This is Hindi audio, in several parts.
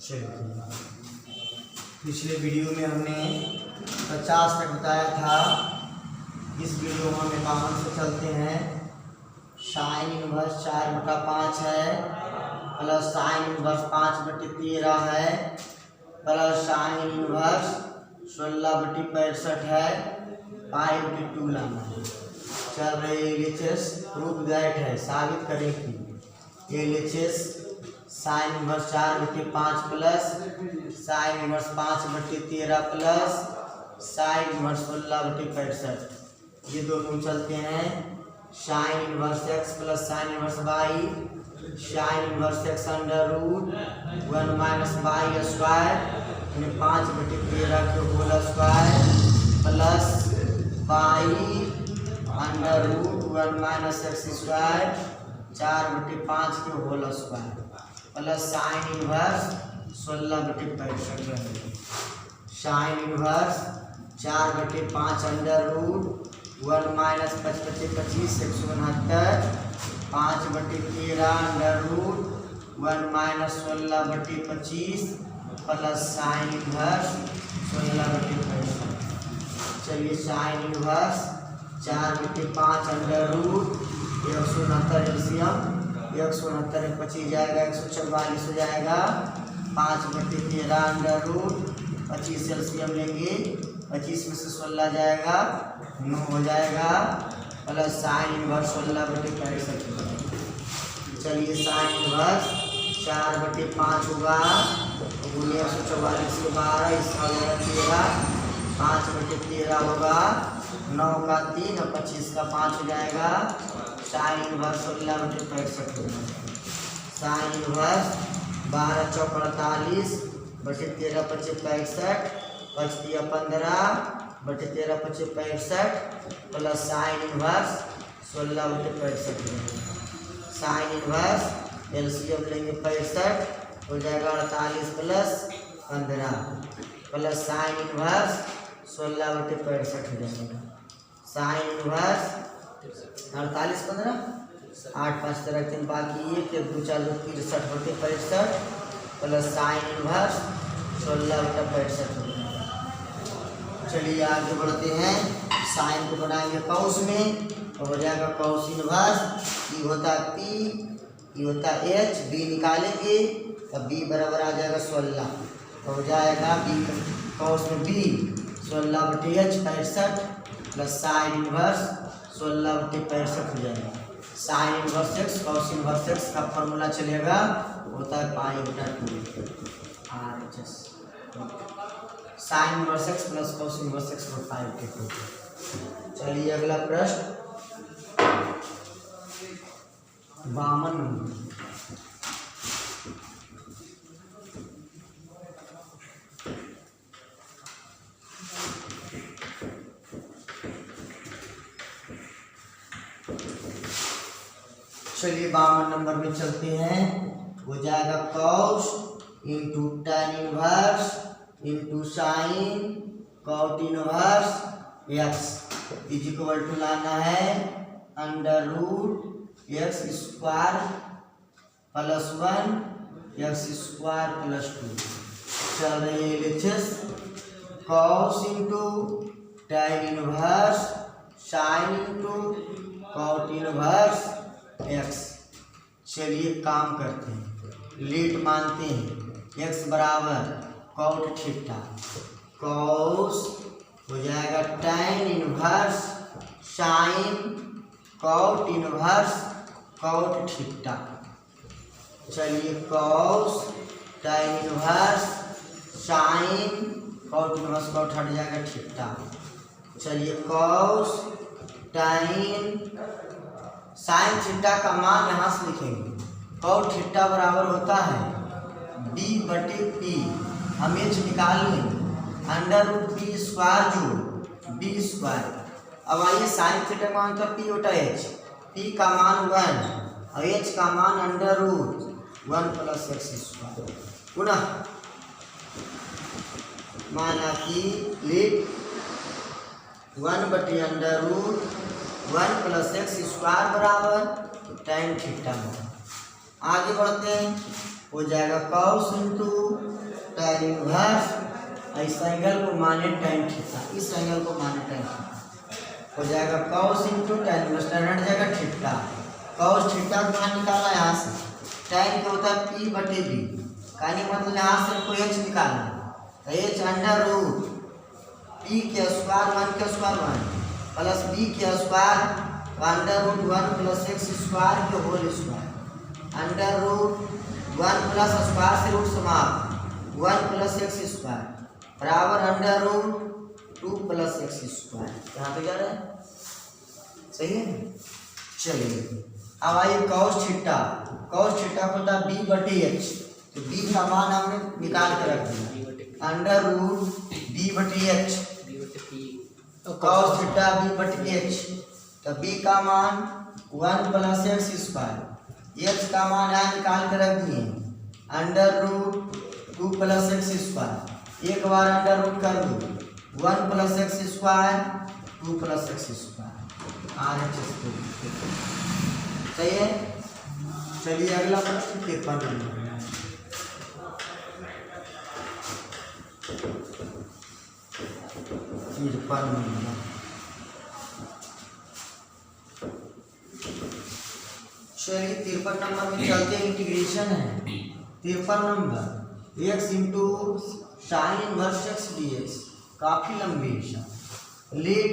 चलिए, पिछले वीडियो में हमने 50 तक बताया था। इस वीडियो में हम 52 से चलते हैं। साइन इनवर्स 4/5 है प्लस साइन इनवर्स 5/13 है प्लस साइन इनवर्स 16/65 है। π/2 लाना है। चल रहे LHS प्रूफ दैट है, साबित करें कि LHS sine inverse 4/5 plus sine inverse 5/13 plus sine inverse 16/65 ये दोनों चलते हैं। Sine inverse x plus sine inverse y, sine inverse x under root 1 minus y square 5/13 के whole square plus y under root 1 minus x square 4/5 के whole square plus sine inverse 16/65 sine inverse 4/5 under root 1 minus 25/25 169 5/13 under root 1 minus 16/25 plus sine inverse 16/65। चलिए sine inverse 4/5 under root 169 LCM 169 में 25 जाएगा 144 हो जाएगा। 5/13 अंडर रूट 25 एलसीएम लेंगे 25 में से 16 जाएगा 9 हो जाएगा प्लस साइन इनवर्स 16/65। चलिए साइन इनवर्स 4/5 होगा 144 के 12 इसका हो जाएगा 13 5/13 होगा 9 का 3 और 25 का 5 हो जाएगा। Sign inverse 16/65 sine inverse 12 × 4 = 48 13 × 5 = 65 5 × 15 13 × 5 = 65 plus sine inverse 16/65। Sine inverse LCM लेंगे 65 हो जाएगा 48 प्लस 15 प्लस साइन इनवर्स 16/65 हो जाएगा। साइन इनवर्स 48 15 8 5 13 3 बाकी 1 1 2 4 2 63/65 प्लस साइन इनवर्स 16/65। चलिए आगे बढ़ते हैं। साइन को बनाएंगे कौस में तो हो जाएगा कौस इनवर्स ई होता P ई होता H B निकालेंगे तो B बराबर आ जाएगा 16 तो हो जाएगा B कौस में B 16/H 65 plus sine inverse 16/65 हो जाएगा। Sign inverse x cos inverse x का फॉर्मूला चलेगा होता है π/2 RHS sign inverse x plus cos inverse x को 5/2। चलिए अगला प्रश्न 52 चलिए 52 नंबर में चलते हैं। हो जाएगा cos into tan inverse into sine cot inverse x is equal to लाना है under root x square plus 1 x square plus 2। चल रही है LHS cos into tan inverse sine into cot inverse x। चलिए काम करते हैं, लेट मानते हैं x बराबर कॉट थीटा कॉस हो जाएगा tan inverse sine cot inverse cot theta. चलिए cos tan inverse sine cot inverse cot हट जाएगा थीटा। चलिए कॉस tan साइन थीटा का मान यहाँ से लिखेंगे कॉट थीटा बराबर होता है B/P हम H निकाल लेंगे अंडर रूट P स्क्वायर जो B स्क्वायर। अब आइए साइन थीटा का मान तो P होता है H P का मान 1 और H का मान under root 1 plus x square. पुनः माना कि let under root 1 plus x square बराबर tan थीटा। आगे बढ़ते हैं हो जाएगा कॉस इंटू tan इनवर्स, इस एंगल को माने tan थीटा, इस एंगल को माने tan थीटा, हो जाएगा cos into tan inverse, tan हट जाएगा थीटा, कॉस थीटा को यहाँ निकाला यहाँ से, tan क्या होता है p बटे b, कहने मतलब यहाँ से हमको h निकालना, तो h अंडर रूट p के स्क्वायर 1 के स्क्वायर 1 प्लस b के square under root 1 plus x square के whole square, under root 1 plus square से रूट समाप्त 1 प्लस x स्क्वायर बराबर under root 2 plus x square, यहाँ पे जा रहा है, सही है। चलिए अब आइए कॉस थीटा को होता है b बटे h, तो b का मान हमने निकाल कर रख दिया अंडर रूट b बटे h, कॉस थीटा b बटे h, तो b का मान 1 प्लस x स्क्वायर, x का मान यहाँ निकाल कर रख दिए under root 2 plus x square, एक बार अंडर रूट कर दो 1 plus x square 2 plus x square RHS, सही है। चलिए अगला प्रश्न 53 नंबर, चलिए 53 नंबर में चलते इंटीग्रेशन है। 53 number x into sine inverse x dx, काफी लंबी है। लेट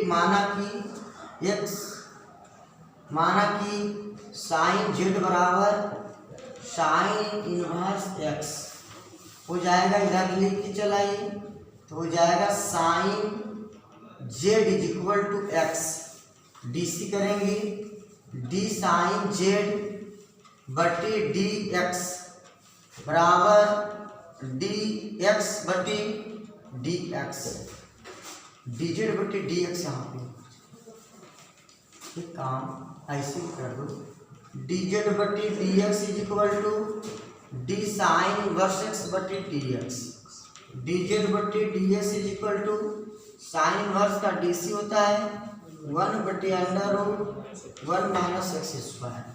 माना कि साइन z बराबर साइन इनवर्स x हो जाएगा, इधर लिख के चलाइए तो हो जाएगा sine z is equal to x, DC करेंगे d साइन z बटे dx बराबर dx बटे dx, dz बटे dx, यहाँ पे एक काम ऐसे कर दो, dz बटे dx is equal to d sine inverse x बटे dx, dz बटे ds is equal to sine inverse का dc होता है 1 बटे under root 1 minus x square,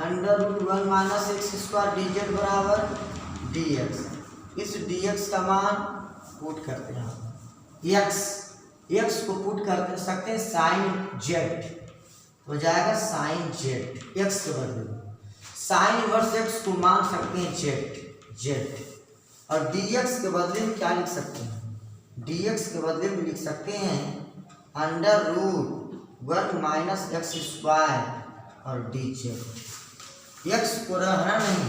under root 1 minus x square dz बराबर dx, इस dx का मान पुट करते हैं x को पुट कर सकते हैं साइन z, हो जाएगा साइन z, x के बदले साइन इनवर्स x को मान सकते हैं z, और dx के बदले में क्या लिख सकते हैं, dx के बदले में लिख सकते हैं under root 1 minus x square और dz, x को रहना नहीं,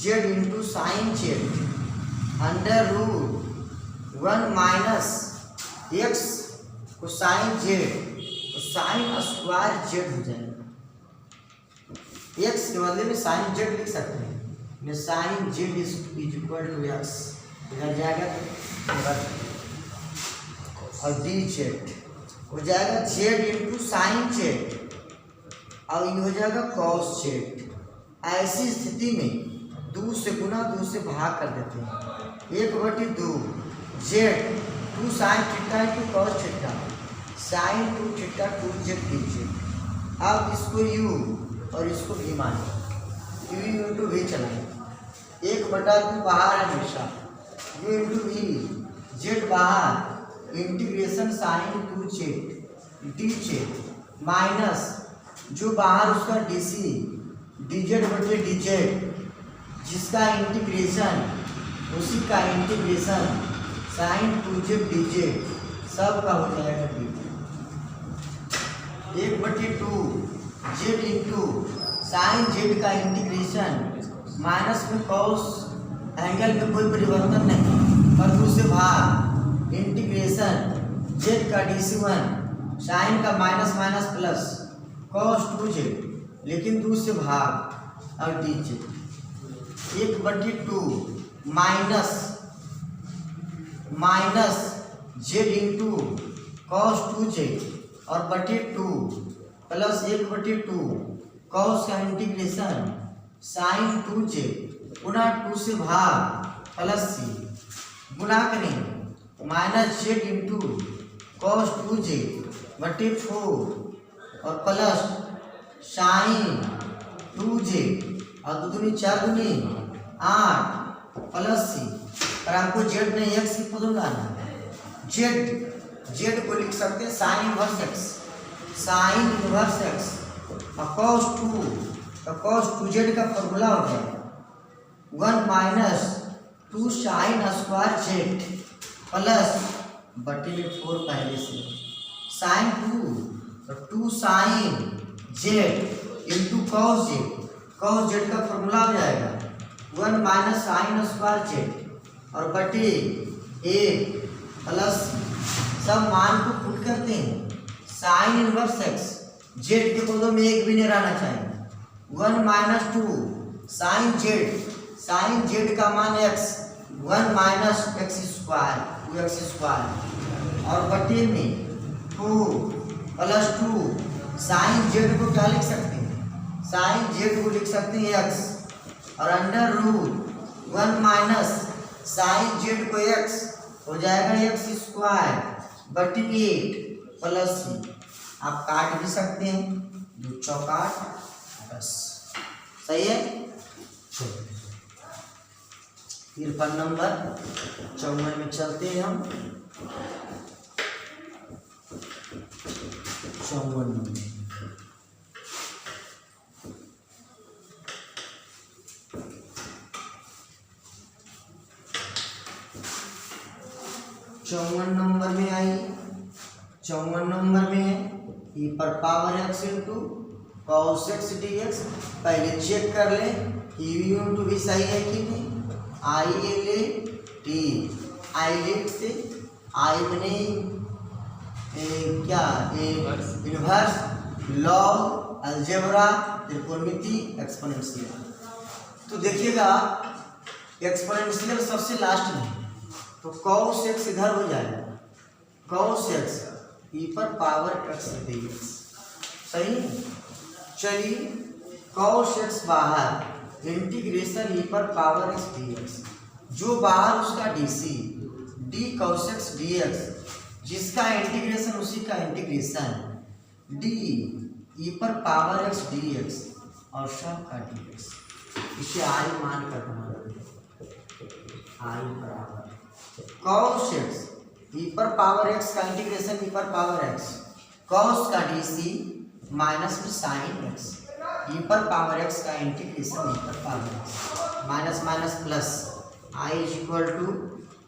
z into sine z under root 1 minus x को साइन z, तो साइन स्क्वायर z हो जाएगा, x के बदले में साइन z लिख सकते हैं, sine z is equal to x, इधर जाएगा और dz हो जाएगा z इंटू साइन z, और ये हो जाएगा कॉस z। ऐसी स्थिति में 2 से गुना 2 से भाग कर देते हैं, 1 बटे 2 z 2 sine theta into cos theta, sine 2 theta 2z dz। अब इसको u और इसको v माने, u इंटू v चलाएं, 1 बटा 2 बाहर है हमेशा, u इंटू v, z बाहर, integration sine 2z dz minus जो बाहर उसका dc dz बटे dz, जिसका इंटीग्रेशन उसी का इंटीग्रेशन साइन 2z dz, सब का हो जाएगा dz, 1 बटे 2 z इंटू साइन z का इंटीग्रेशन माइनस में कॉस एंगल में कोई परिवर्तन नहीं, पर 2 से भाग इंटीग्रेशन z का dc1 साइन का minus minus plus cos 2z, लेकिन 2 से भाग और dz, 1 बटे 2 minus z into cos 2z और बटे 2 प्लस 1 बटे 2 कॉस का इंटीग्रेशन साइन 2z गुना 2 से भाग प्लस c, गुना करें minus z into cos 2z बटे 4 और प्लस साइन 2z और 2 दूनी 4 दूनी 8 प्लस सी, और हमको जेड नहीं एक्स की पदों लाना है। जेड को लिख सकते हैं sine inverse x, sine inverse x, और cos 2z का फॉर्मूला हो जाएगा 1 minus 2 sine square z plus बटे में 4 पहले से साइन 2, तो 2 sine z into cos z का फॉर्मूला हो जाएगा 1 माइनस साइन स्क्वायर जेड और बटे 1 प्लस सब मान को पुट करते हैं। साइन इनवर्स एक्स जेड के पदों में एक भी नहीं रहना चाहिए। 1 माइनस 2 साइन जेड का मान एक्स, 1 माइनस एक्स स्क्वायर और बटे में 2 प्लस 2 साइन जेड को क्या लिख सकते हैं, साइन जेड को लिख सकते हैं एक्स, और under root 1 minus sine z को एक्स हो जाएगा एक्स स्क्वायर बटे 8 प्लस सी। आप काट भी सकते हैं, 2 चौकाट 10, सही है। फिर पन्ना नंबर 54 में चलते हैं हम। 54 नंबर में आई, 54 नंबर में है ई पर power x into cos x D x. पहले चेक कर ले ई इंटू भी सही है कि नहीं। आई ले टी, आई लेट से आई बने क्या इनवर्स, लॉग, अलजेब्रा, त्रिकोणमिति, एक्सपोनेंशियल। तो देखिएगा एक्सपोनेंशियल सबसे लास्ट में, तो cos x इधर हो जाएगा, cos x e पर पावर x dx, सही। चलिए cos x बाहर, इंटीग्रेशन e पर पावर x dx, जो बाहर उसका dc, d cos x dx, जिसका इंटीग्रेशन उसी का इंटीग्रेशन, d e पर पावर x dx और सब का dx। इसे आई मान कर बना, आई बराबर cos x e पर पावर x का इंटीग्रेशन e पर पावर x, cos का dc माइनस में साइन x, e पर पावर x का इंटीग्रेशन e पर power x, minus minus plus, i is equal to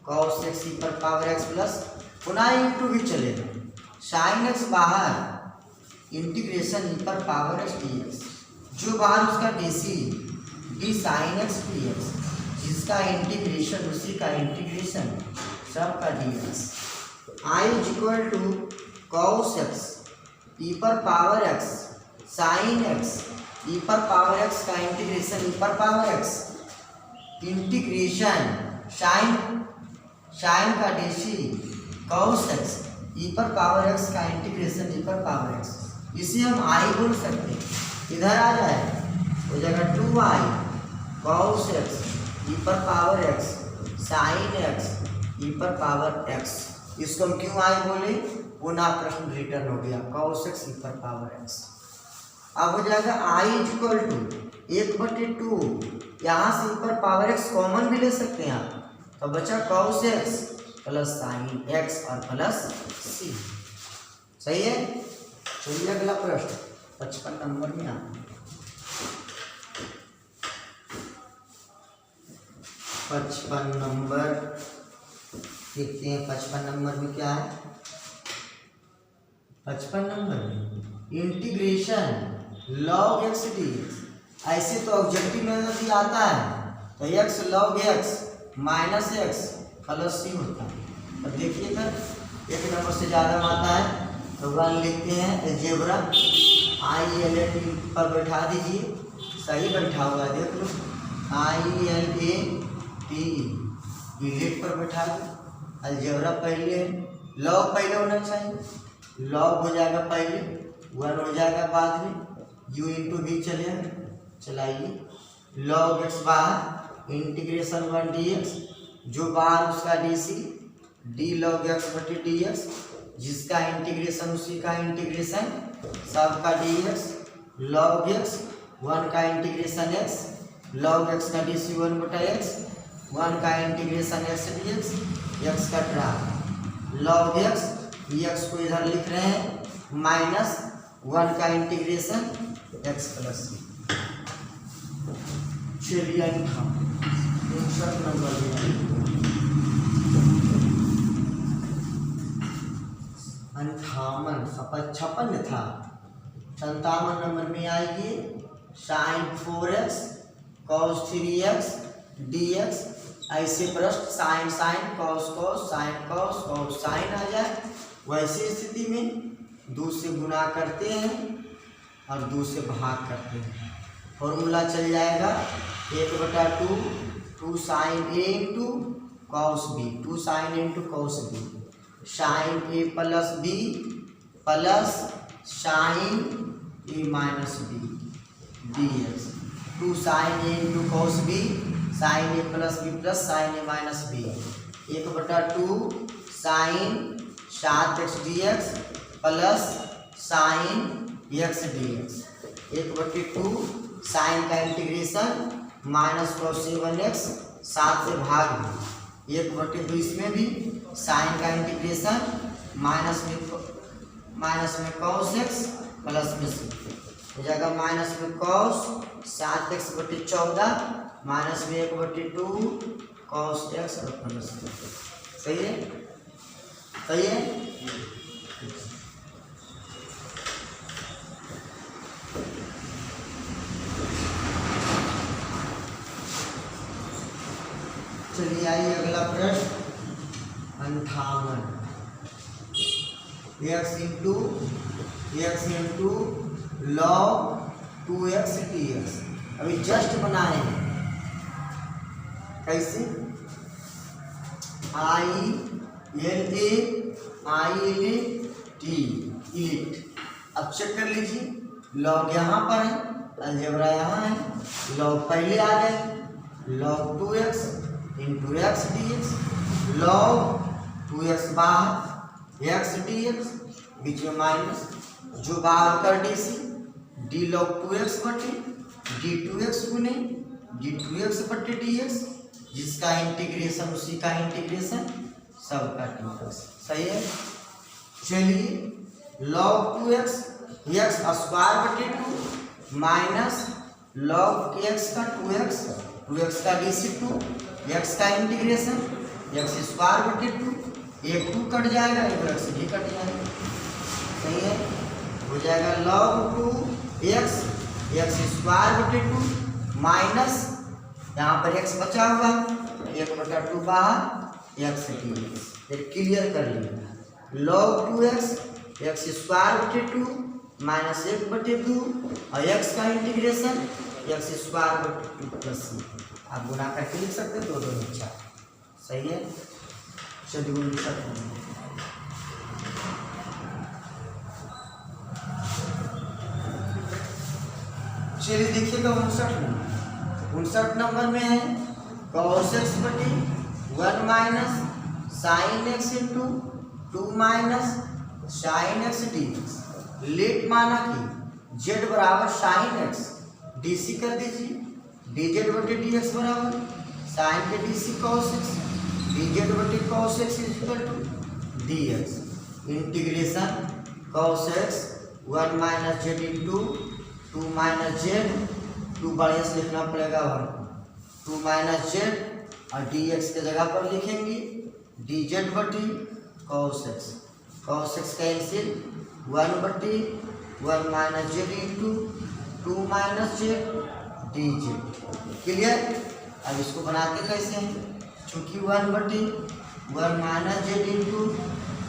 cos x e पर पावर x प्लस, पुनः इंटू भी चलेगा, साइन x बाहर, इंटीग्रेशन e पर पावर x dx, जो बाहर उसका dc d sine x dx, जिसका इंटीग्रेशन उसी का इंटीग्रेशन सब का dx। i is equal to cos x e पर power x sine x e पर पावर x का इंटीग्रेशन e पर पावर x, इंटीग्रेशन साइन का dc cos x e पर पावर x का इंटीग्रेशन e पर पावर x, इसे हम i बोल सकते हैं। इधर आ जाए हो जाएगा 2i cos x e पर power x sine x e पर पावर x, इसको हम क्यों आई बोले, पुनः प्रश्न रिटर्न हो गया cos x e पर पावर x। अब हो जाएगा i इज इक्वल टू 1/2, यहाँ से e पर पावर x कॉमन भी ले सकते हैं आप, तो बचा cos x plus sine x और प्लस c, सही है। चलिए अगला प्रश्न 55 नंबर में आता है। 55 नंबर देखते हैं, 55 नंबर में क्या है। 55 नंबर में इंटीग्रेशन log x dx, ऐसे तो ऑब्जेक्टिव मेथड भी आता है, तो x log x minus x plus C होता है। तो देखिए सर एक नंबर से ज़्यादा आता है तो 1 लिखते हैं, algebra I L A T पर बैठा दीजिए, सही बैठा हुआ है देख लो, आई एल ए टी इलेट पर बैठा दो। अलजेब्रा पहले, लॉग पहले होना चाहिए, लॉग हो जाएगा पहले, 1 हो जाएगा बाद में, u इंटू भी चलेगा, चलाइए। लॉग एक्स बाहर, इंटीग्रेशन 1 dx, जो बाहर उसका dc, d log x बटे dx, जिसका इंटीग्रेशन उसी का इंटीग्रेशन सब का dx, log x 1 का इंटीग्रेशन x लॉग एक्स का डी सी 1/x, 1 का integration x D x, x cut रहा है, लॉग एक्स को इधर लिख रहे हैं माइनस 1 का इंटीग्रेशन एक्स प्लस सी। चलिए 59 नंबर 56 था, 57 नंबर में आएगी sign 4x cos 3x dx। ऐसे प्रश्न sine sine cos cos sine cos cos sine आ जाए, वैसी स्थिति में 2 से गुणा करते हैं और 2 से भाग करते हैं, फॉर्मूला चल जाएगा 1/2 2 sine A into cos B, 2 sine into cos B, sine A plus B plus sine A minus B dx, 2 sine A into cos B sine A plus B plus sine A minus B, 1/2 sine 7x dx plus sine x dx, 1/2 sine का इंटीग्रेशन माइनस cos 7x 7 से भाग भी, 1/2 इसमें भी साइन का इंटीग्रेशन माइनस में cos x प्लस में हो जाएगा माइनस में cos 7x/14 माइनस में 1/2 cos x और प्लस। सही है, सही है। चलिए आइए अगला प्रश्न 58, x into log 2x dx। अभी जस्ट बनाए हैं, कैसे इलिट। अब चेक कर लीजिए, लॉग यहाँ पर है, अलजेब्रा यहाँ है, लॉग पहले आ गए, log 2x into x D x, log 2x बाहर एक्स डी एक्स बीच में माइनस, जो बाहर कर D C D log 2x बटे डी 2x गुने डी 2x बटे डी एक्स, जिसका इंटीग्रेशन उसी का इंटीग्रेशन सबका dx। सही है। चलिए लॉग 2x एक्स स्क्वायर बटे 2 माइनस लॉग x का 2x का डी सी 2 x का इंटीग्रेशन x स्क्वायर बटे 2, 1 2 कट जाएगा, 1 x भी कट जाएगा। सही है, हो जाएगा log 2x स्क्वायर बटे 2 माइनस यहाँ पर x बचा हुआ 1/2 बाहर x dx। फिर क्लियर कर लिया, log 2x स्क्वायर बटे 2 माइनस 1/2 और x का इंटीग्रेशन x स्क्वायर बटे 2 प्लस, आप गुणा करके लिख सकते हैं, 2 2 4। सही है। चलिए गुण लिख सकते हैं। चलिए देखिएगा 59 नंबर में है cos x बटे 1 minus sine x into 2 minus sine x dx। Let माना कि z बराबर साइन x, डी सी कर दीजिए, dz बटे dx बराबर साइन के D C cos x, dz बटे cos x equal to dx, integration cos x 1 minus z into 2 minus z, 2 बढ़िया से लिखना पड़ेगा 2 माइनस z और dx के जगह पर लिखेंगे dz बटे cos x का एलसीएम 1 बटे 1 minus z into 2 minus z dz। Clear. अब इसको बनाते कैसे हैं, चूंकि 1 बटे 1 minus z into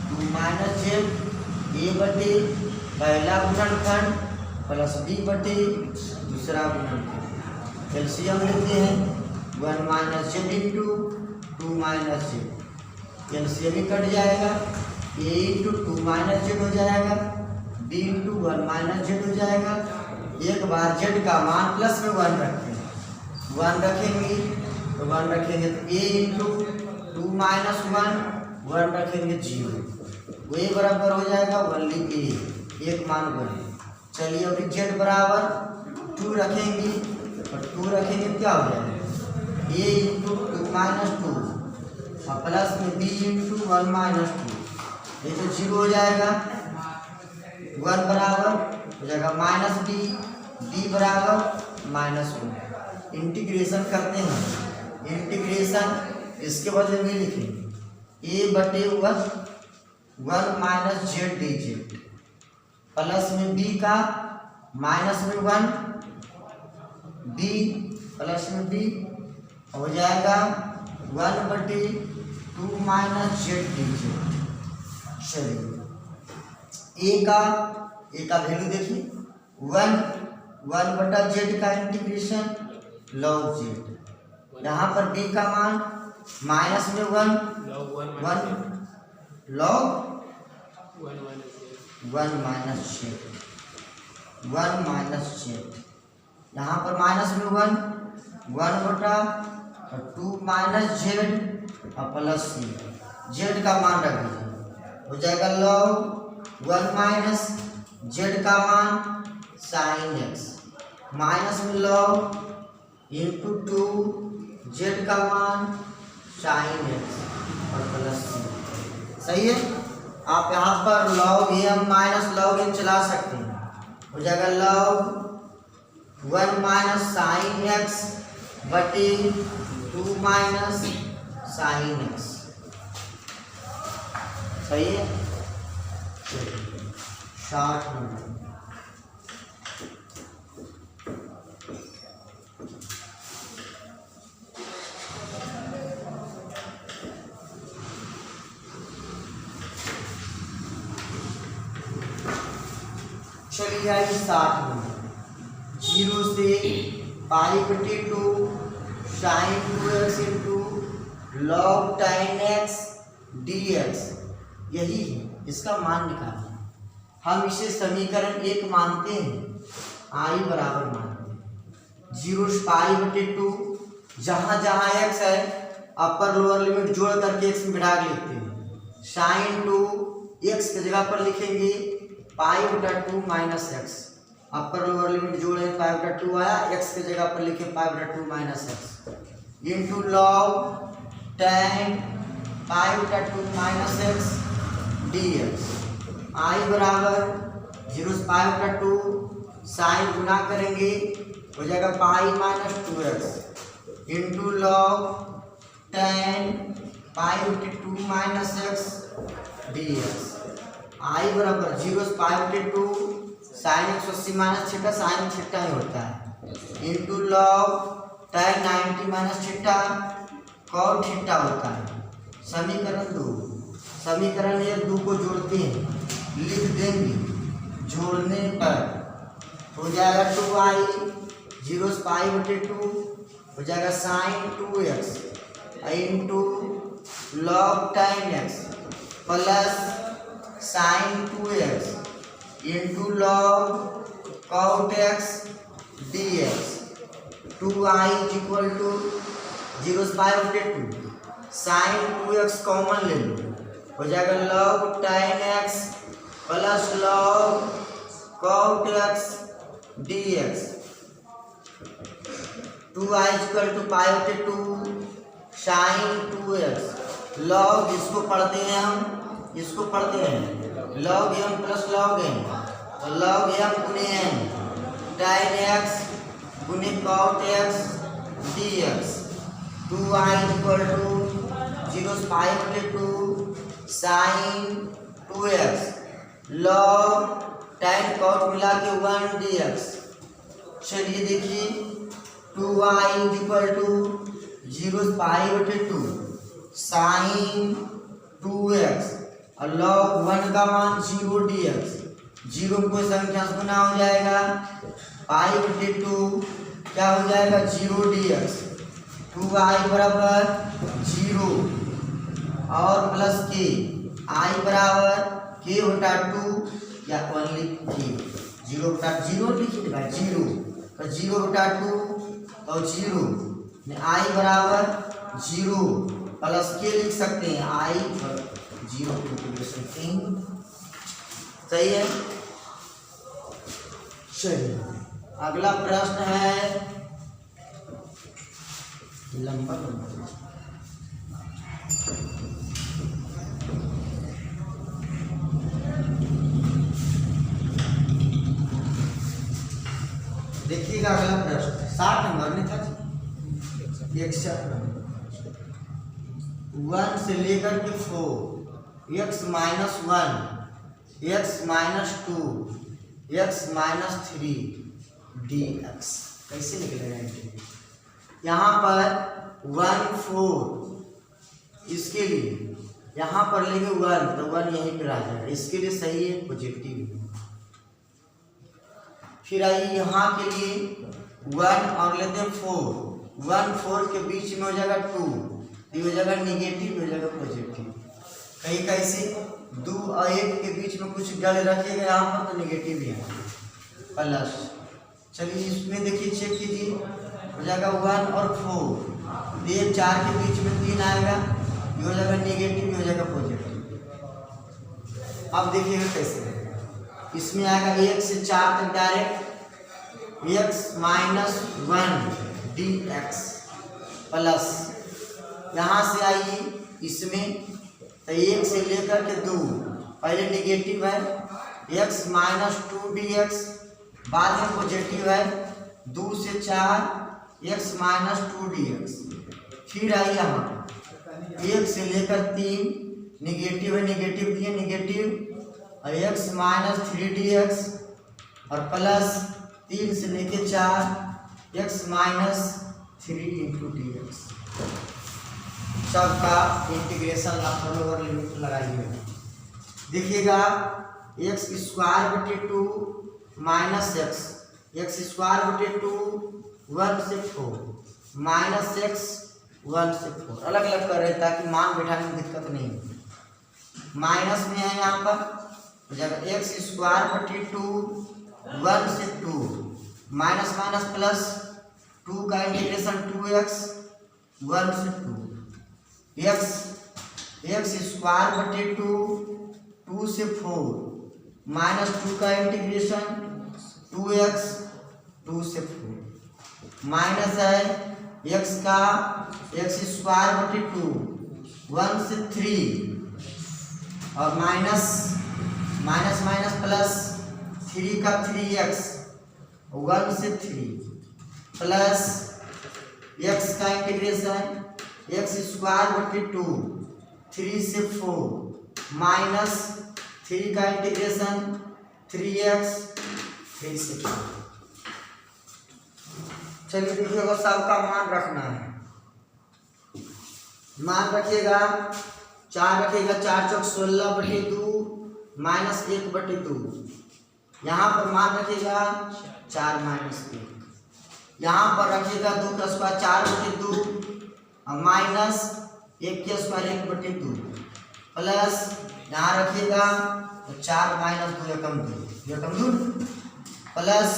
2 minus z, a बटे पहला गुणनखंड प्लस b बटे दूसरा गुणनखंड, एलसीएम लेते हैं 1 minus z into 2 minus z, LCM ही कट जाएगा, a इंटू 2 माइनस z हो जाएगा, b इंटू 1 माइनस z हो जाएगा। एक बार z का मान प्लस में 1 रखते हैं, 1 रखेंगे तो 1 रखेंगे तो a इंटू 2 माइनस 1 रखेंगे 0, वही बराबर हो जाएगा 1 a, एक मान 1। चलिए अभी z बराबर 2 रखेंगे और 2 रखेंगे क्या हो जाएगा a इंटू 2 माइनस 2 और प्लस में b इंटू 1 माइनस 2, ये तो 0 हो जाएगा। 1 बराबर हो जाएगा माइनस b बराबर माइनस 1। इंटीग्रेशन करते हैं, इंटीग्रेशन इसके बदले में लिखेंगे a बटे 1 minus Z D Z plus में b का माइनस में 1 b प्लस में b हो जाएगा 1 बटे 2 माइनस जेड डी जेड। चलिए a का वैल्यू देखिए 1 बटा जेड का इंटीग्रेशन लॉग जेड, यहाँ पर b का मान माइनस में 1 लॉग 1 माइनस जेड, यहाँ पर माइनस में 1 बटा 2 माइनस जेड और प्लस सी, जेड का मान रख दीजिए हो जाएगा लॉग 1 माइनस जेड का मान साइन एक्स माइनस में लॉग इंटू 2 जेड का मान साइन एक्स और प्लस सी। सही है। आप यहाँ पर log M minus log N चला सकते हैं, हो जाएगा लॉग 1 माइनस साइन एक्स बटे 2 माइनस साइन एक्स। सही है। 60 नंबर। चलिए आई 60 नंबर। 0 से पाई बटे 2 sine 2x into log tan x dx, यही है, इसका मान निकालना। हम इसे समीकरण 1 मानते हैं, i बराबर मानते हैं 0 से पाई बटे 2, जहाँ जहाँ x है अपर लोअर लिमिट जोड़ करके x में बिठा लिखते हैं। साइन 2 x की जगह पर लिखेंगे पाई बटा 2 minus x, upper lower limit जोड़े पाई बटा 2 आया, x की जगह पर लिखे पाई बटा 2 minus x into log tan पाई बटा 2 माइनस एक्स dx। i बराबर 0 से पाई बटा 2 साइन गुना करेंगे हो जाएगा pi minus 2x into log tan पाई बटे 2 माइनस एक्स dx। i बराबर 0 से पाई बटे 2 sine 180 minus theta, sine theta ही होता है, into log tan 90 minus theta cot theta होता है। समीकरण 2, समीकरण 1 2 को जोड़ते हैं, लिख देंगे, जोड़ने पर हो जाएगा 2i 0 से पाई बटे 2 हो जाएगा sine 2x into log tan x plus sine 2x into log cot x dx। 2i equal to 0 से पाई बटे 2 साइन 2x कॉमन ले लो हो जाएगा log tan x plus log cot x dx। 2i equal to pi बटे 2 साइन 2x, लॉग इसको पढ़ते हैं हम, इसको पढ़ते हैं log m plus log n, log m गुने n tan x गुने cot x dx। 2i equal to 0 से पाई बटे 2 sine 2x log tan cot मिला के 1 dx। चलिए देखिए 2i इक्वल टू 0 से पाई बटे 2 साइन 2x और लॉग 1 का मान 0 dx। 0 कोई संख्या से गुना हो जाएगा, पाई बटे 2 क्या हो जाएगा 0 dx। 2i बराबर 0 और प्लस k, i बराबर k बटा 2 या ओनली k, 0 बटा 0 लिखिए भाई 0, तो 0 बटा 2 और 0 i बराबर 0 प्लस k लिख सकते हैं, i पर 0 इंटीग्रेशन 3। सही है। चलिए अगला प्रश्न है लंबा लंबा देखिएगा अगला प्रश्न 60 नंबर में था जी। 1 से लेकर के 4 x minus 1 x minus 2 x minus 3 dx कैसे निकलेगा? यहाँ पर 1 4 इसके लिए यहाँ पर लेंगे 1 तो 1 यहीं पर आ जाएगा, इसके लिए सही है पॉजिटिव। फिर आइए यहाँ के लिए 1 और लेते हैं 4 1 4 के बीच में हो जाएगा 2 हो जाएगा निगेटिव हो जाएगा पॉजिटिव। कहीं कैसे 2 और 1 के बीच में कुछ डल रखिएगा यहाँ पर तो निगेटिव ही है प्लस। चलिए इसमें देखिए चेक कीजिए हो जाएगा 1 और 4 1 4 के बीच में 3 आएगा ये हो जाएगा निगेटिव हो जाएगा पॉजिटिव। अब देखिएगा कैसे इसमें आएगा 1 से 4 तक direct x minus 1 dx plus यहाँ से आइए इसमें तो 1 से लेकर के 2 पहले निगेटिव है x माइनस 2 dx बाद में पॉजिटिव है 2 से 4 x माइनस 2 dx। फिर आइए यहाँ 1 से लेकर 3 निगेटिव है निगेटिव दिए निगेटिव और x माइनस 3 dx और प्लस 3 से लेके 4 x माइनस 3 इंटू dx। सबका इंटीग्रेशन और लिमिट लगाइए। देखिएगा x स्क्वायर बटे 2 माइनस x स्क्वायर बटे 2 1 से 4 माइनस x 1 से 4 अलग अलग कर रहे ताकि मान बैठाने में दिक्कत नहीं हो। माइनस में है यहाँ पर जब x स्क्वायर बटे 2 1 से 2 माइनस माइनस प्लस 2 का इंटीग्रेशन 2x 1 से 2 x स्क्वायर बटे 2 से 4 माइनस 2 का इंटीग्रेशन 2x 2 से 4 माइनस है x का x स्क्वायर बटे 2 1 से 3 और माइनस माइनस माइनस प्लस 3 का 3x 1 से 3 प्लस x का इंटीग्रेशन x स्क्वायर बटे 2 3 से 4 माइनस 3 का इंटीग्रेशन 3x 3 से 4। चलिए देखिएगा सबका मान रखना है। मान रखिएगा 4 रखिएगा 4 चौक 16 बटे 2 माइनस 1 बटे 2। यहाँ पर मान रखिएगा 4 माइनस 1। यहाँ पर रखिएगा 2 का स्क्वायर 4 बटे 2 और माइनस 1 के स्क्वायर 1 बटे 2 प्लस यहाँ रखिएगा तो 4 माइनस 2 एकम 2 प्लस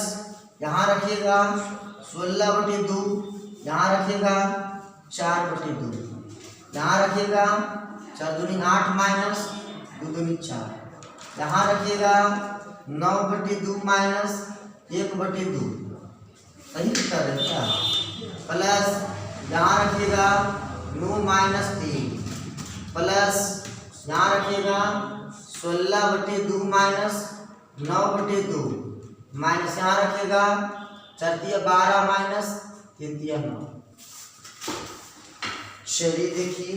यहाँ रखिएगा 16 बटे 2 यहाँ रखिएगा 4 बटे 2 यहाँ रखिएगा 4 दूनी 8 माइनस 2 दूनी 4 यहाँ रखिएगा 9 बटे 2 माइनस 1 बटे 2 सही कर रहे क्या प्लस यहाँ रखिएगा 9 माइनस 3 प्लस यहाँ रखिएगा 16 बटे 2 माइनस 9 बटे 2 माइनस यहाँ रखिएगा 4 12 माइनस 3 9। चलिए देखिए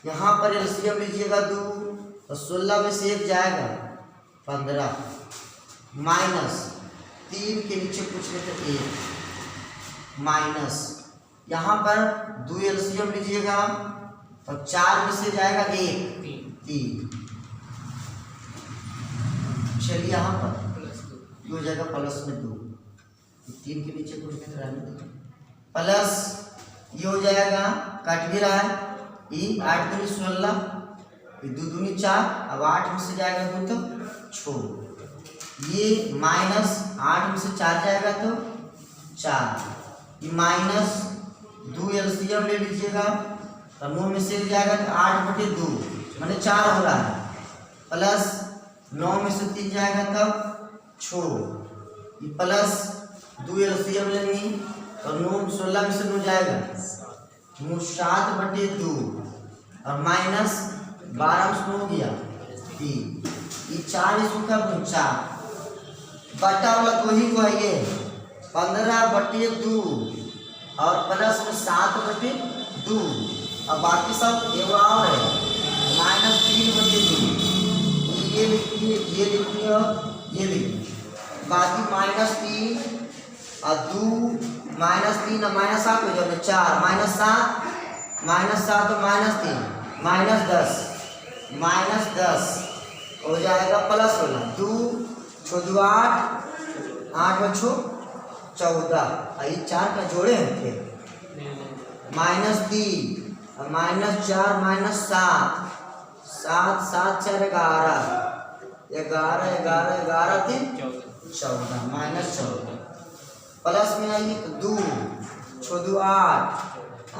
यहाँ पर एलसीएम लीजिएगा 2 तो 16 में से 1 जाएगा 15 माइनस 3 के नीचे कुछ नहीं तो 1 माइनस यहाँ पर 2 एलसीएम लीजिएगा तो 4 में से जाएगा 1 3। चलिए यहाँ पर हो जाएगा प्लस में 2 3 के नीचे कुछ नहीं रहने प्लस ये हो जाएगा काट भी रहा है ये 8 दूनी 16 2 दूनी 4 अब 8 में से जाएगा 2 तो छोड़ ये माइनस 8 में से 4 जाएगा तो 4 ये माइनस 2 एलसीएम ले लीजिएगा तो 9 में से जाएगा तो 8 बटे 2 मैंने 4 हो रहा है प्लस 9 में से 3 जाएगा तब छोड़ ये प्लस 2 एलसीएम लेंगे तो नून 16 में से नू जाएगा, नू 7/2 और माइनस 12 में से नू हो गया 3, ये 4 इसको कब 4 बटा वाला तो ही को है ये 15/2 और प्लस में 7/2 और बाकी सब ये और है -3/2, ये लिखिए, ये लिखिए और ये लिखिए, बाकी -3 और 2 -3 और -7 हो जाएगा 4 -7 -7 और -3 -10 हो जाएगा प्लस वाला 2 × 2 8 8 × 6 14 ये 4 का जोड़े हैं थे -3 और -4 -7 7 7 4 11 11 11 11 3 14 -14 प्लस में आइए तो 2 × 2 8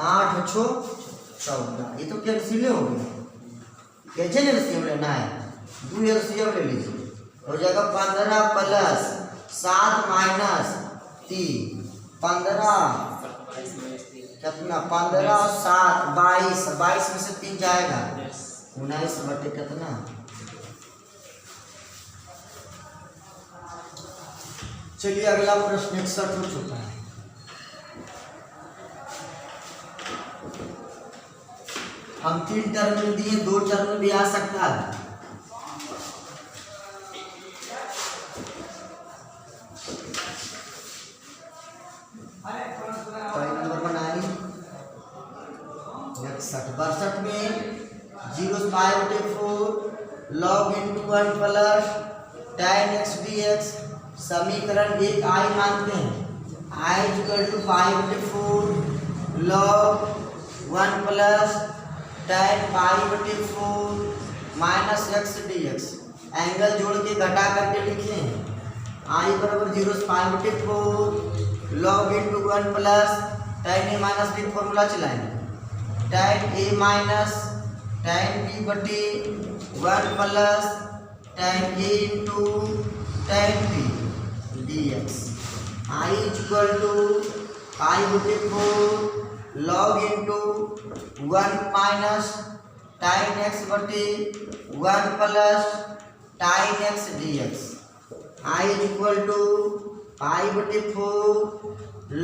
8 × 6 14, ये तो कैंसिल हो गया, कैसे एलसीएम लेना है 2 एलसीएम ले लीजिए, हो जाएगा 15 प्लस 7 माइनस 3 15 कितना 15 और 7 22 22 में से 3 जाएगा 19 बटे कितना। चलिए अगला प्रश्न 61 हो चुका है। हम 3 टर्म में दिए, 2 टर्म में भी आ सकता है। नंबर बनाई 61 में 0/4 log × 1 plus tan x dx समीकरण 1 I मानते हैं, I = 5/4 log 1 plus tan π/4 -x dx, angle जोड़ के घटा करके लिखे हैं I = 0/4 log × 1 plus tan a - b formula चलाएंगे tan a minus tan b/1 plus tan a × tan b dx I = 5/4 log × 1 minus tan x/1 plus tan x dx I = 5/4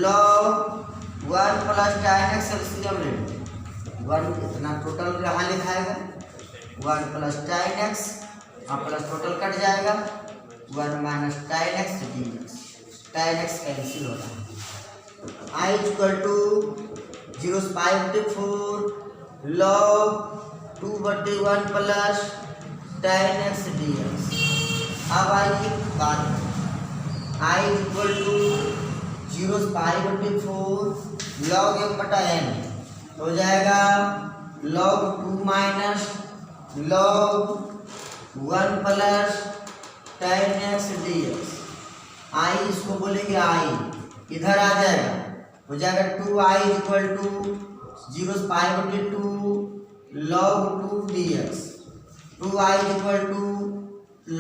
log 1 plus tan x LCM ले 1 इतना टोटल यहाँ लिखाएगा 1 प्लस tan x और प्लस टोटल कट जाएगा 1 minus tan x dx, tan x cancel हो रहा है। I = 0/4 log 2/1 plus tan x dx। अब आइए बात I = 0/4 log 1/n हो जाएगा log 2 minus log 1 plus tan x dx। I इसको बोलेंगे I, इधर आ जाएगा हो जाएगा 2I = 0/2 log 2 dx 2I =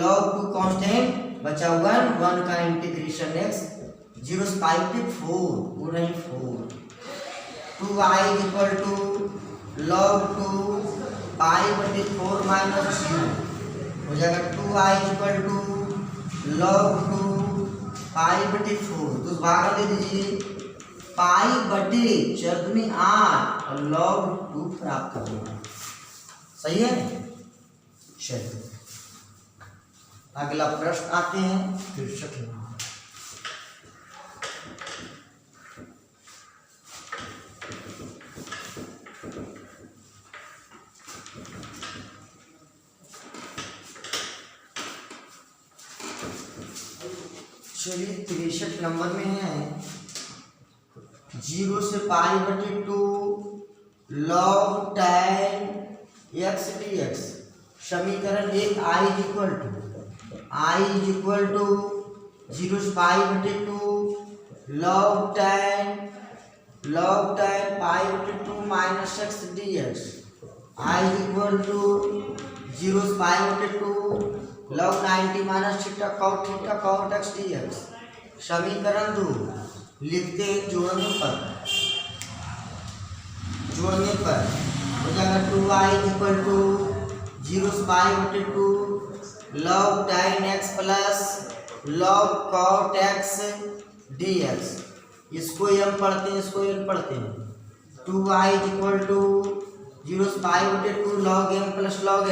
log 2 constant बचा 1 का इंटीग्रेशन x 0/4 पूरा ही 4 2I = log 2 π/4 माइनस 2 हो जाएगा 2I = log 2 π/4 तो भाग दे दीजिए π/4 8 और log 2 प्राप्त करेंगे, सही है। चलिए अगला प्रश्न आते हैं 63 नंबर। चलिए 63 नंबर में है 0 से π/2 log tan x dx समीकरण 1 I = 0 से π/2 log tan π/2 minus x dx I = 0 से π/2 log 90 minus theta cot x dx समीकरण 2 लिखते हैं जोड़ने पर हो जाएगा 2y equal to 0/2 log tan x plus log cot x dx। इसको m पढ़ते हैं, इसको n पढ़ते हैं। 2y equal to 0/2 log m plus log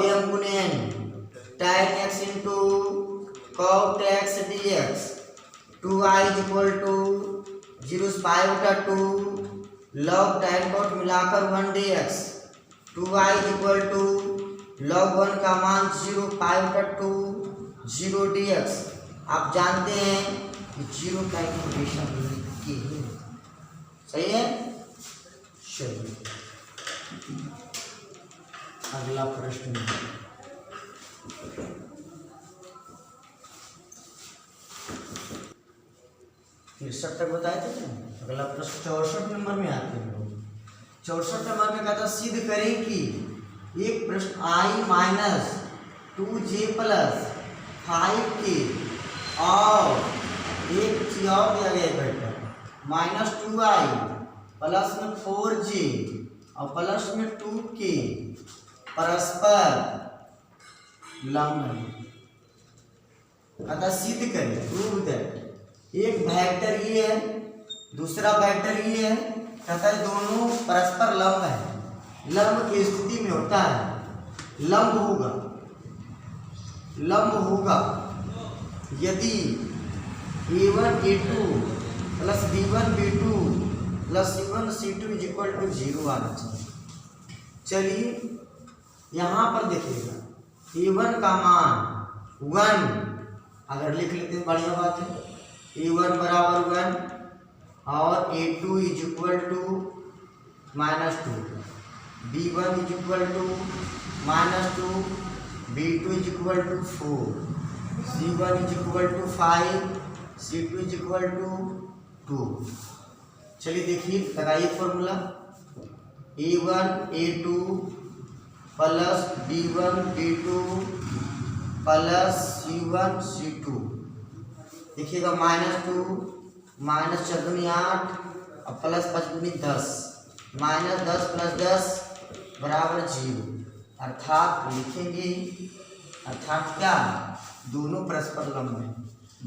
m गुने n tan x into cot x dx। 2y equal to 0/2 log tan cot मिलाकर 1 dx। 2y equal to log 1 का मान 0/2 0 dx। आप जानते हैं कि 0 का इक्वेशन लिखी है, सही है। चलिए अगला प्रश्न 63 तक बताए थे। अगला प्रश्न 64 नंबर में आते हैं लोग। 64 नंबर में कहता सिद्ध करें कि एक प्रश्न i minus 2j plus 5k और एक चीज और दिया गया बेटा माइनस 2i प्लस में 4j और प्लस में 2k परस्पर लंब है। कहता सिद्ध करें, प्रूव दैट एक वेक्टर ये है, दूसरा वेक्टर ये है। कहता है दोनों परस्पर लंब है। लंब की स्थिति में होता है लंब होगा यदि a1 a2 plus b1 b2 plus c1 c2 is equal to 0 आना चाहिए। चलिए यहाँ पर देखिएगा a1 का मान 1 अगर लिख लेते हैं बढ़िया बात है। a1 बराबर 1 और a2 is equal to -2, b1 is equal to -2, b2 is equal to 4, c1 is equal to 5, c2 is equal to 2। चलिए देखिए लगाइए formula a1 a2 plus b1 b2 plus c1 c2। देखिएगा -2 -4 8 और प्लस 5 10 -10 प्लस 10 बराबर 0। अर्थात लिखेंगे अर्थात क्या दोनों परस्पर लंब हैं,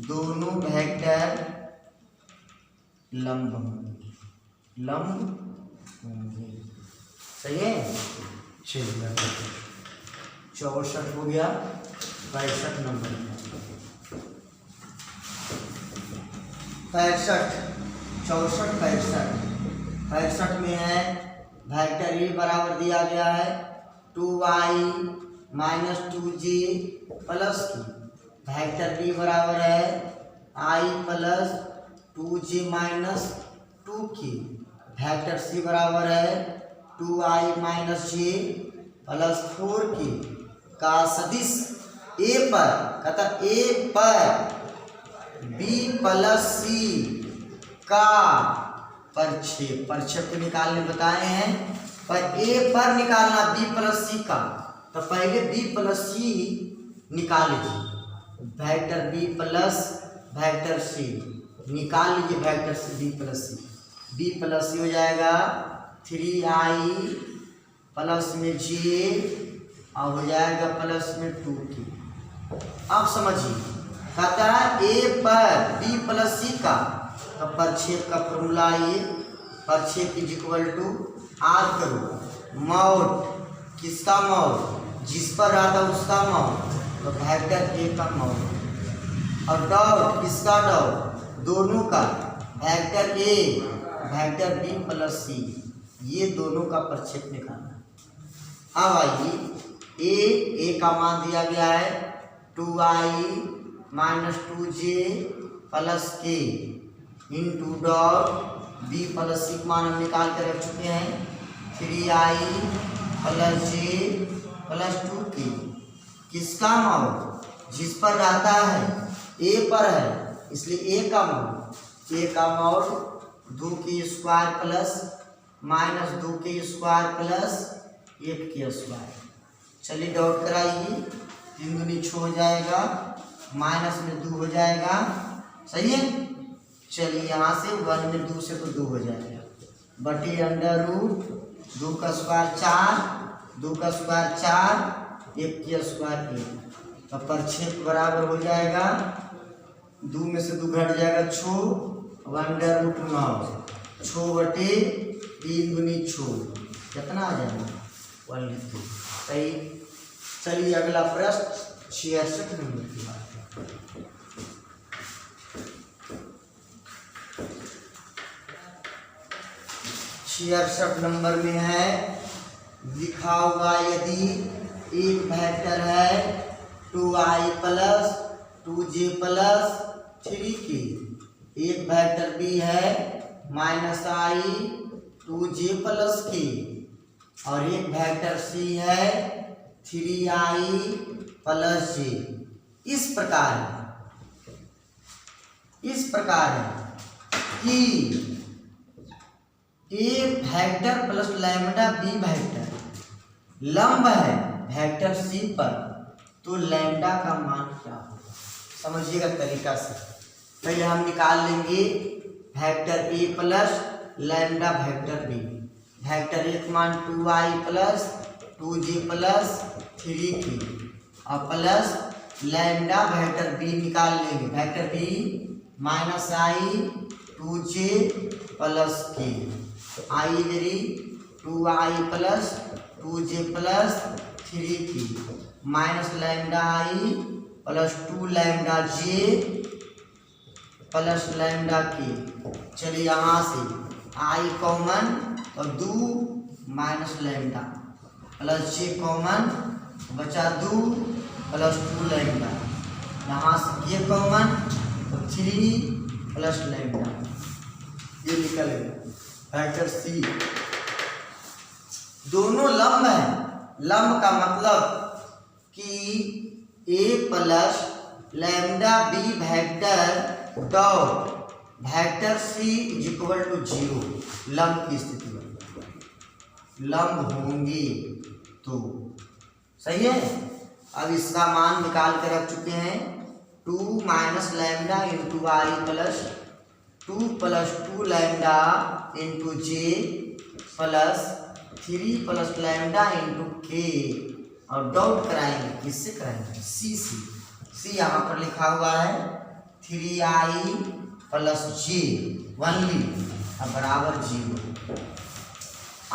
दोनों वेक्टर लंब होंगे, सही है। चलिए 64 हो गया। 65 नंबर 65 में है वेक्टर ए बराबर दिया गया है 2y माइनस 2j प्लस की। वेक्टर बी बराबर है i प्लस 2j माइनस 2 की। वेक्टर सी बराबर है 2i माइनस j प्लस 4 की का सदिश ए पर, कहता ए पर बी प्लस सी का प्रक्षेप को निकालने बताए हैं। पर ए पर निकालना बी प्लस सी का, तो पहले बी प्लस सी निकाल लीजिए। Vector B plus vector C निकाल लीजिए। Vector C B plus C हो जाएगा 3i प्लस में j और हो जाएगा प्लस में 2 की। अब समझिए कहता है ए पर बी प्लस सी का, तो प्रक्षेप का फॉर्मूला ये प्रक्षेप इज इक्वल टू आर करो मॉड किसका मॉड जिस पर रहता उसका मॉड, तो वेक्टर ए का मॉड और डॉट किसका डॉट दोनों का vector A vector B plus C, ये दोनों का प्रक्षेप निकालना। अब आइए ए का मान दिया गया है 2i माइनस 2j प्लस के इंटू डॉट बी प्लस सी मान हम निकाल कर रख चुके हैं 3i प्लस j प्लस 2 की। किसका मॉड जिस पर रहता है ए पर है, इसलिए ए का मॉड 2 की स्क्वायर प्लस माइनस 2 की स्क्वायर प्लस 1 की स्क्वायर। चलिए डॉट कराइए 3 दूनी 6 हो जाएगा, माइनस में 2 हो जाएगा, सही है। चलिए यहाँ से 1 में 2 से तो 2 हो जाएगा बटे अंडर रूट 2 का स्क्वायर 4, 2 का स्क्वायर 4, 1 का स्क्वायर 1, तो प्रक्षेप बराबर हो जाएगा 2 में से 2 घट जाएगा 6 अंडर रूट 9, 6 बटे 3 दूनी 6, कितना आ जाएगा 1/2। सही। चलिए अगला प्रश्न 66 नंबर की बात है। 66 नंबर में है लिखा हुआ यदि एक वेक्टर है 2i plus 2j plus 3k, एक वेक्टर b है -i 2j प्लस k, और एक वेक्टर c है 3i प्लस j। इस प्रकार है कि A vector plus lambda B vector लंब है वेक्टर सी पर, तो लैम्डा का मान क्या होगा समझिएगा तरीका से। पहले हम निकाल लेंगे vector A plus lambda vector B. Vector A का मान 2i plus 2j plus 3k और प्लस लैम्डा वेक्टर बी निकाल लेंगे, vector B -i 2j plus k, आई वेरी 2i plus 2j plus 3k minus lambda i plus 2 lambda j plus lambda k। चलिए यहाँ से i कॉमन और 2 minus lambda plus j common बचा 2 प्लस 2 लैम्डा, यहाँ से ये कॉमन तो 3 प्लस लैम्डा, ये निकलेगा वेक्टर सी। दोनों लंब है, लंब का मतलब कि A plus lambda B vector dot vector C is equal to 0 लंब की स्थिति में लंब होंगे तो सही है। अब इसका मान निकाल कर रख चुके हैं 2 माइनस लैम्डा इंटू आई प्लस 2 प्लस 2 लैम्डा इंटू जे प्लस 3 प्लस लैम्डा इंटू के, और डॉट कराएंगे, किससे कराएंगे सी यहाँ पर लिखा हुआ है 3i प्लस जे ओनली बराबर 0।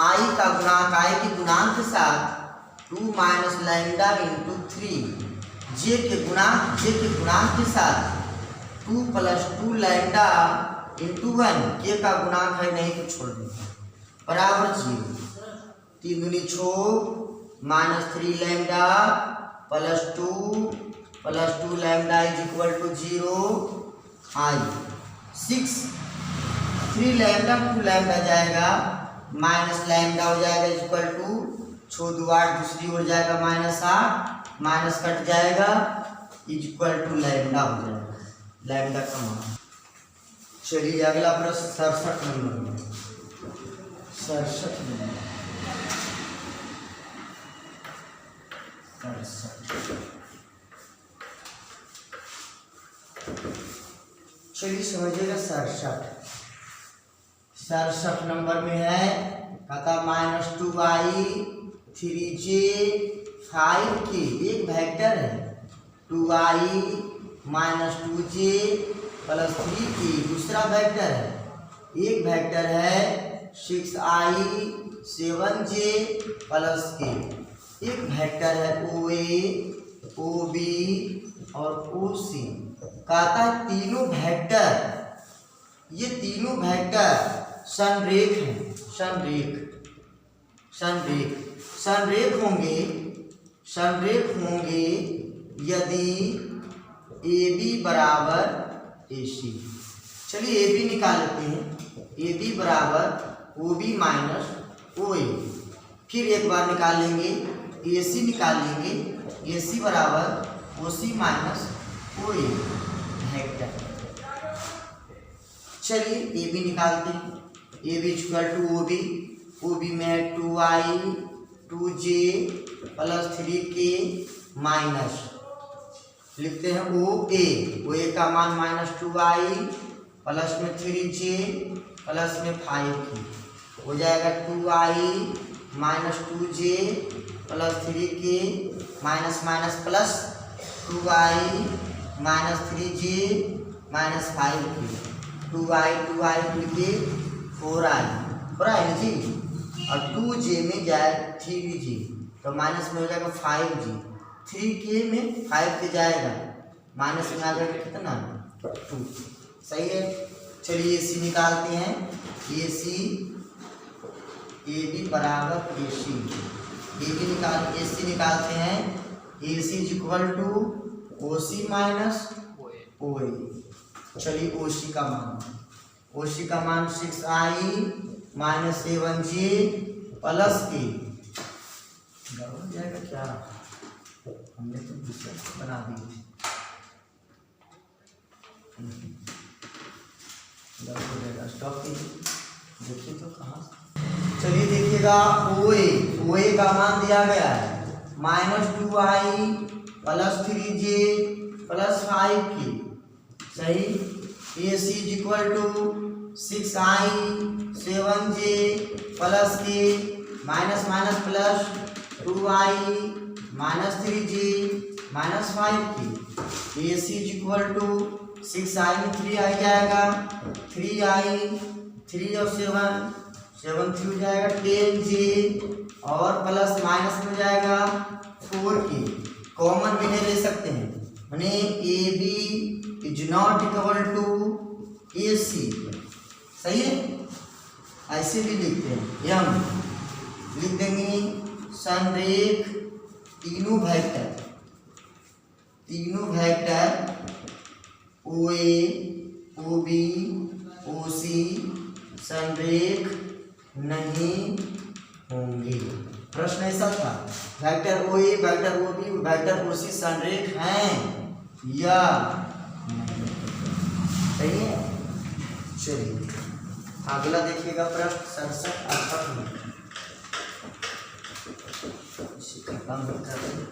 आई का गुणांक आई के गुणांक के साथ 2 माइनस लैम्डा इंटू 3, जे के गुणांक के साथ 2 प्लस 2 लैम्डा इंटू 1, के का गुणांक है नहीं तो छोड़ देंगे बराबर 0। 3 दूनी 6 minus 3 lambda plus 2 lambda is equal to 0 आई 6 3 लैम्डा 2 लैम्डा जाएगा माइनस लैम्डा हो जाएगा इक्वल टू 6 2 8, दूसरी ओर जाएगा -8, माइनस कट जाएगा इज इक्वल टू लैम्डा हो जाएगा, लैम्डा का मान। चलिए अगला प्रश्न 67 नंबर में 67 नंबर 67। चलिए समझिएगा 67 नंबर में है कहता -2i 3j 5k, एक वेक्टर है 2i minus 2j plus 3k, दूसरा वेक्टर है, एक वेक्टर है 6i 7j प्लस k, एक वेक्टर है OA OB और OC। कहता है तीनों वेक्टर, ये तीनों वेक्टर संरेख हैं, संरेख होंगे यदि AB बराबर AC। चलिए AB निकाल लेते हैं, AB बराबर OB माइनस OA, फिर एक बार निकाल लेंगे AC निकाल लेंगे, AC बराबर OC माइनस OA वेक्टर। चलिए AB निकालते हैं, AB इक्वल टू OB में है 2i 2j plus 3k minus लिखते हैं OA का मान -2i प्लस में 3j प्लस में 5k हो जाएगा 2i minus 2j plus 3k minus minus plus 2i minus 3j minus 5k 2i के 4i ना जी, और 2j में जाए 3j तो माइनस में हो जाएगा 5j, 3k में 5 के जाएगा माइनस में आ जाएगा कितना 2। सही है। चलिए AC निकालते हैं। AC AB बराबर AC निकालते हैं। AC is equal to OC माइनस OA। चलिए OC का मान 6i minus 7j plus k हो जाएगा क्या, हमने तो दूसरा बना दी स्टॉप कीजिए, देखिए तो कहाँ। चलिए देखिएगा OA का मान दिया गया है minus 2i plus 3j plus 5k। सही। AC is equal to 6i 7j plus k minus minus plus 2i minus 3j minus 5k। AC is equal to 6i में 3i जाएगा, 3i 3 और 7 3 हो जाएगा 10j और प्लस माइनस में जाएगा 4k। कॉमन भी नहीं ले सकते हैं, माने AB is not equal to AC। सही है। ऐसे भी लिखते हैं, हम लिख देंगे संरेख तीनों वेक्टर OA OB OC संरेख नहीं होंगे। प्रश्न ऐसा था, vector OA vector OB vector OC संरेख हैं या नहीं। सही है। चलिए अगला देखिएगा प्रश्न 67 में। इसी का काम कर रहे हैं।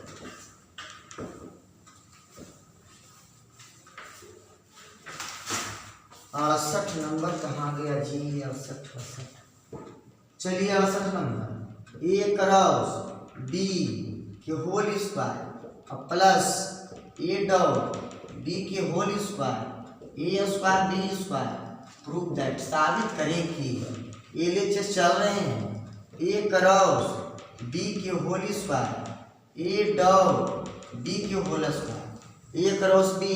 68 नंबर कहाँ गया जी, 68। चलिए 68 नंबर A क्रॉस B के होल स्क्वायर और प्लस A डॉट B के whole square A square B square prove that, साबित करें कि LHS चल रहे हैं। A क्रॉस B के whole square A dot B के whole square A cross B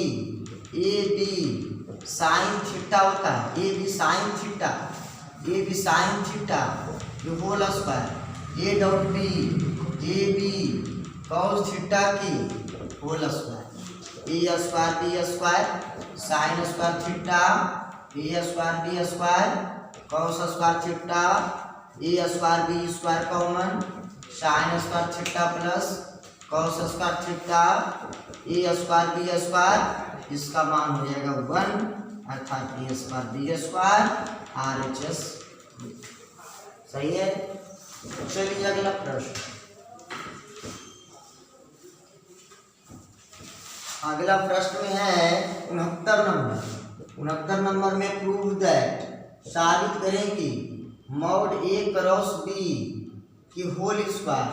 A B sine theta होता है, ए बी साइन थीटा जो whole square A dot B A B cos theta की whole square A square B square sine square theta A square B square cos square theta A square B square common sine square theta plus cos square theta A square B square, इसका मान हो जाएगा 1 अर्थात A square B square RHS। सही है। चलिए अगला प्रश्न, अगला प्रश्न में है 69 नंबर में प्रूव दैट, साबित करें कि मॉड A क्रॉस B की whole square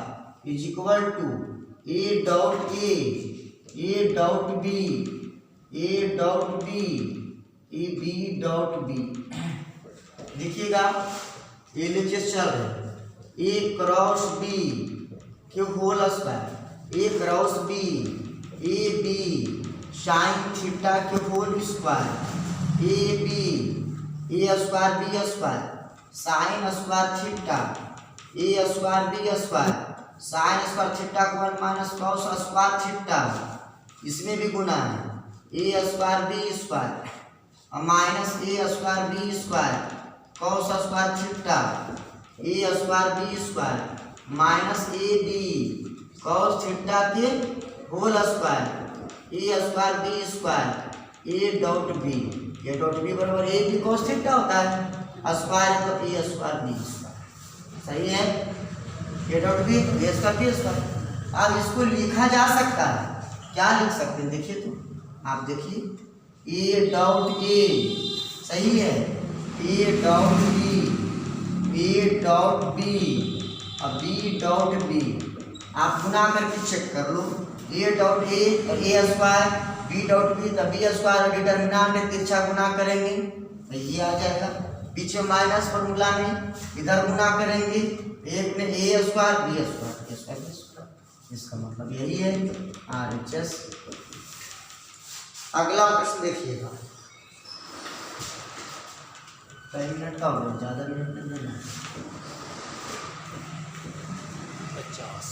is equal to A dot B dot B। देखिएगा LHS चल रहे हैं। A क्रॉस B के whole square A cross B A B sine theta के whole square A B A square B square sine square theta A square B square sine square theta को 1 माइनस कॉस स्क्वायर थीटा, इसमें भी गुना है ए स्क्वायर बी स्क्वायर और minus A square B square cos square theta A square B square minus A B cos theta के whole square A square B square A dot B बराबर ए बी कॉस थीटा होता है स्क्वायर तो ए स्क्वायर बी स्क्वायर। सही है। A dot B A square B square. अब इसको लिखा जा सकता है, क्या लिख सकते हैं देखिए तो आप देखिए ए डॉट ए सही है। A dot B, A dot B और बी डॉट बी आप गुना करके चेक कर लो। A dot A square, B dot B तो बी स्क्वायर डिटर्मिनेंट तिरछा गुना करेंगे तो ये आ जाएगा। पीछे माइनस फॉर्मूला में इधर गुना करेंगे, एक में ए square B square, A square B square, इसका मतलब यही है RHS। अगला प्रश्न देखिएगा, कई मिनट का हो गया, ज़्यादा मिनट नहीं लेना। 50